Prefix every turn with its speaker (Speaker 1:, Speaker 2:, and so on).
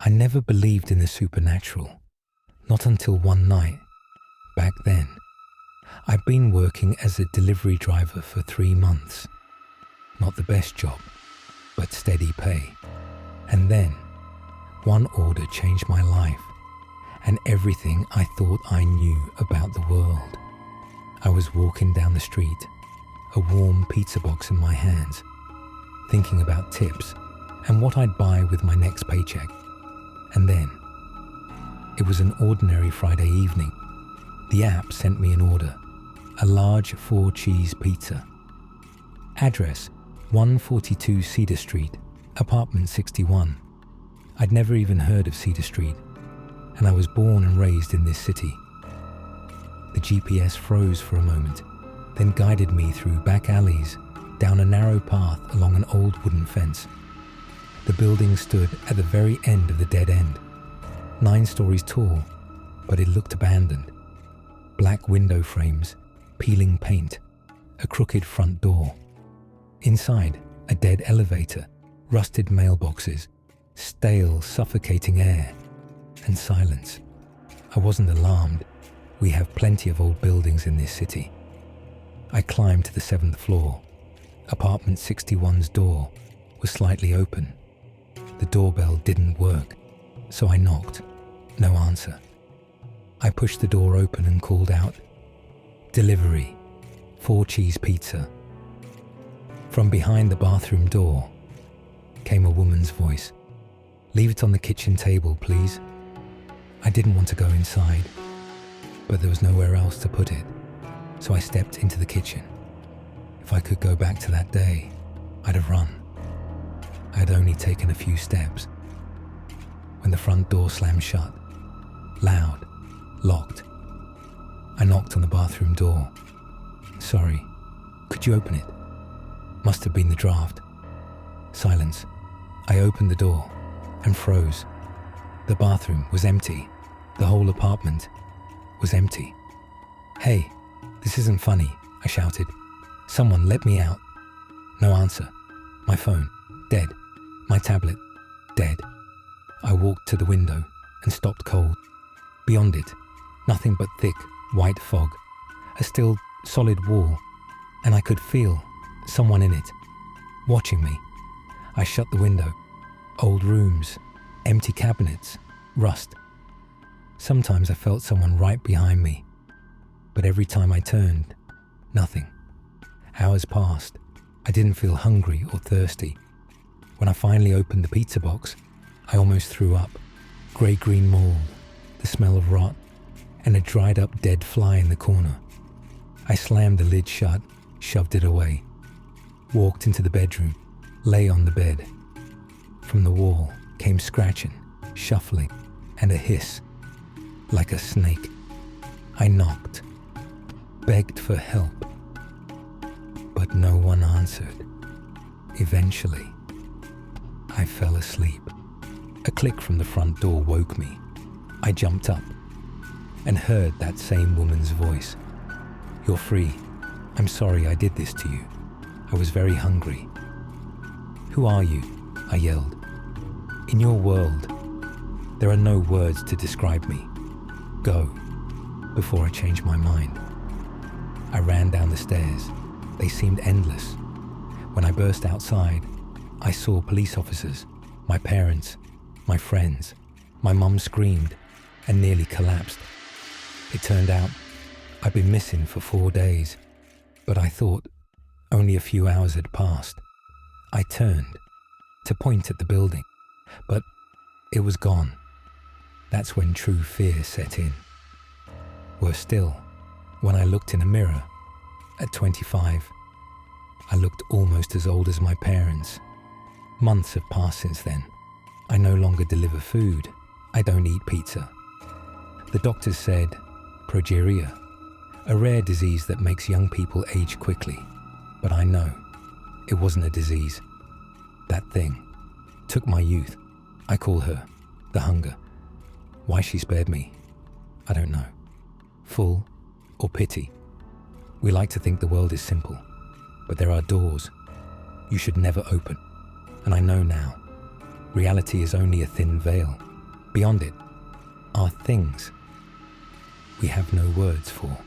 Speaker 1: I never believed in the supernatural, not until one night. Back then, I'd been working as a delivery driver for 3 months. Not the best job, but steady pay. And then, one order changed my life and everything I thought I knew about the world. I was walking down the street, a warm pizza box in my hands, thinking about tips and what I'd buy with my next paycheck. And then, it was an ordinary Friday evening. The app sent me an order, a large 4-cheese pizza. Address, 142 Cedar Street, apartment 61. I'd never even heard of Cedar Street, and I was born and raised in this city. The GPS froze for a moment, then guided me through back alleys, down a narrow path along an old wooden fence. The building stood at the very end of the dead end, 9 stories tall, but it looked abandoned. Black window frames, peeling paint, a crooked front door. Inside, a dead elevator, rusted mailboxes, stale, suffocating air, and silence. I wasn't alarmed. We have plenty of old buildings in this city. I climbed to the 7th floor. Apartment 61's door was slightly open. The doorbell didn't work, so I knocked. No answer. I pushed the door open and called out, "Delivery, 4-cheese pizza." From behind the bathroom door came a woman's voice. "Leave it on the kitchen table, please." I didn't want to go inside, but there was nowhere else to put it, so I stepped into the kitchen. If I could go back to that day, I'd have run. I had only taken a few steps when the front door slammed shut, loud, locked. I knocked on the bathroom door. "Sorry, could you open it?" Must have been the draft. Silence. I opened the door and froze. The bathroom was empty. The whole apartment was empty. "Hey, this isn't funny," I shouted. "Someone let me out." No answer. My phone, dead. My tablet, dead. I walked to the window and stopped cold. Beyond it, nothing but thick, white fog, a still, solid wall, and I could feel someone in it, watching me. I shut the window. Old rooms, empty cabinets, rust. Sometimes I felt someone right behind me, but every time I turned, nothing. Hours passed. I didn't feel hungry or thirsty. When I finally opened the pizza box, I almost threw up. Grey-green mold, the smell of rot, and a dried-up dead fly in the corner. I slammed the lid shut, shoved it away, walked into the bedroom, lay on the bed. From the wall came scratching, shuffling, and a hiss, like a snake. I knocked, begged for help, but no one answered. Eventually, I fell asleep. A click from the front door woke me. I jumped up and heard that same woman's voice. "You're free. I'm sorry I did this to you. I was very hungry." "Who are you?" I yelled. "In your world, there are no words to describe me. Go, before I change my mind." I ran down the stairs. They seemed endless. When I burst outside, I saw police officers, my parents, my friends. My mum screamed and nearly collapsed. It turned out I'd been missing for 4 days, but I thought only a few hours had passed. I turned to point at the building, but it was gone. That's when true fear set in. Worse still, when I looked in a mirror at 25, I looked almost as old as my parents. Months have passed since then. I no longer deliver food. I don't eat pizza. The doctors said progeria, a rare disease that makes young people age quickly. But I know it wasn't a disease. That thing took my youth. I call her the hunger. Why she spared me, I don't know. Full or pity. We like to think the world is simple, but there are doors you should never open. And I know now, reality is only a thin veil. Beyond it are things we have no words for.